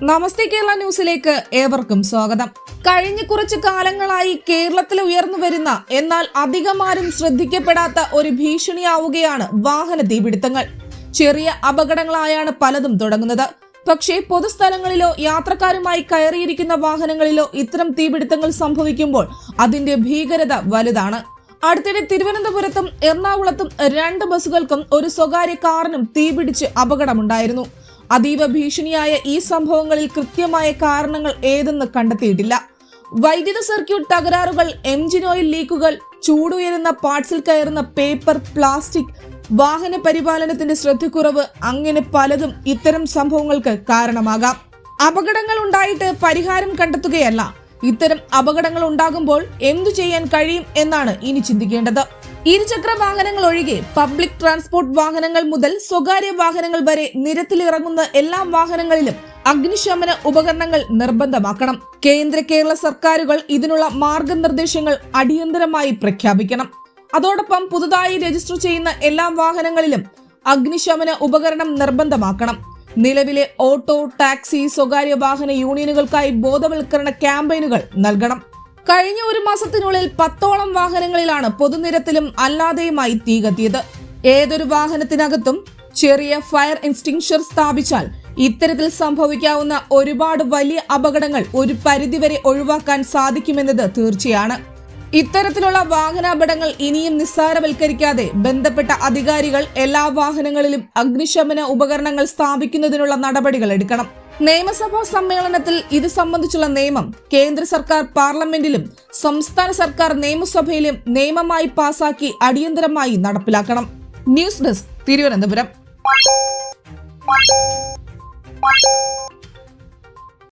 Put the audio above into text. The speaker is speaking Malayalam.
നമസ്തേ കേരള ന്യൂസിലേക്ക് ഏവർക്കും സ്വാഗതം. കഴിഞ്ഞ കുറച്ചു കാലങ്ങളായി കേരളത്തിൽ ഉയർന്നു വരുന്ന എന്നാൽ അധികമാരും ശ്രദ്ധിക്കപ്പെടാത്ത ഒരു ഭീഷണിയാവുകയാണ് വാഹന തീപിടുത്തങ്ങൾ. ചെറിയ അപകടങ്ങളായാണ് പലതും തുടങ്ങുന്നത്. പക്ഷേ പൊതുസ്ഥലങ്ങളിലോ യാത്രക്കാരുമായി കയറിയിരിക്കുന്ന വാഹനങ്ങളിലോ ഇത്തരം തീപിടുത്തങ്ങൾ സംഭവിക്കുമ്പോൾ അതിന്റെ ഭീകരത വലുതാണ്. അടുത്തിടെ തിരുവനന്തപുരത്തും എറണാകുളത്തും 2 ബസ്സുകൾക്കും ഒരു സ്വകാര്യ കാറിനും തീപിടിച്ച് അപകടമുണ്ടായിരുന്നു. അതീവ ഭീഷണിയായ ഈ സംഭവങ്ങളിൽ കൃത്യമായ കാരണങ്ങൾ ഏതെന്ന് കണ്ടെത്തിയിട്ടില്ല. വൈദ്യുത സർക്യൂട്ട് തകരാറുകൾ, എഞ്ചിൻ ഓയിൽ ലീക്കുകൾ, ചൂടുയരുന്ന പാർട്സിൽ കയറുന്ന പേപ്പർ, പ്ലാസ്റ്റിക്, വാഹന പരിപാലനത്തിന്റെ ശ്രദ്ധക്കുറവ്, അങ്ങനെ പലതും ഇത്തരം സംഭവങ്ങൾക്ക് കാരണമാകാം. അപകടങ്ങൾ ഉണ്ടായിട്ട് പരിഹാരം കണ്ടെത്തുകയല്ല, ഇത്തരം അപകടങ്ങൾ ഉണ്ടാകുമ്പോൾ എന്തു ചെയ്യാൻ കഴിയും എന്നാണ് ഇനി ചിന്തിക്കേണ്ടത്. ഇരുചക്ര വാഹനങ്ങൾ ഒഴികെ പബ്ലിക് ട്രാൻസ്പോർട്ട് വാഹനങ്ങൾ മുതൽ സ്വകാര്യ വാഹനങ്ങൾ വരെ നിരത്തിലിറങ്ങുന്ന എല്ലാ വാഹനങ്ങളിലും അഗ്നിശമന ഉപകരണങ്ങൾ നിർബന്ധമാക്കണം. കേന്ദ്ര കേരള സർക്കാരുകൾ ഇതിനുള്ള മാർഗനിർദ്ദേശങ്ങൾ അടിയന്തരമായി പ്രഖ്യാപിക്കണം. അതോടൊപ്പം പുതുതായി രജിസ്റ്റർ ചെയ്യുന്ന എല്ലാ വാഹനങ്ങളിലും അഗ്നിശമന ഉപകരണം നിർബന്ധമാക്കണം. നിലവിലെ ഓട്ടോ, ടാക്സി, സ്വകാര്യ വാഹന യൂണിയനുകൾക്കായി ബോധവൽക്കരണ ക്യാമ്പയിനുകൾ നൽകണം. കഴിഞ്ഞ ഒരു മാസത്തിനുള്ളിൽ 10ഓളം വാഹനങ്ങളിലാണ് പൊതുനിരത്തിലും അല്ലാതെയുമായി തീ കത്തിയത്. ഏതൊരു വാഹനത്തിനകത്തും ചെറിയ ഫയർ എക്സ്റ്റിങ്ഷർ സ്ഥാപിച്ചാൽ ഇത്തരത്തിൽ സംഭവിക്കാവുന്ന ഒരുപാട് വലിയ അപകടങ്ങൾ ഒരു പരിധിവരെ ഒഴിവാക്കാൻ സാധിക്കുമെന്നത് തീർച്ചയാണ്. ഇത്തരത്തിലുള്ള വാഹനാപകടങ്ങൾ ഇനിയും നിസ്സാരവൽക്കരിക്കാതെ ബന്ധപ്പെട്ട അധികാരികൾ എല്ലാ വാഹനങ്ങളിലും അഗ്നിശമന ഉപകരണങ്ങൾ സ്ഥാപിക്കുന്നതിനുള്ള നടപടികൾ എടുക്കണം. നിയമസഭാ സമ്മേളനത്തിൽ ഇത് സംബന്ധിച്ചുള്ള നിയമം കേന്ദ്ര സർക്കാർ പാർലമെന്റിലും സംസ്ഥാന സർക്കാർ നിയമസഭയിലും നിയമമായി പാസാക്കി അടിയന്തരമായി നടപ്പിലാക്കണം. News desk, Thiruvananthapuram.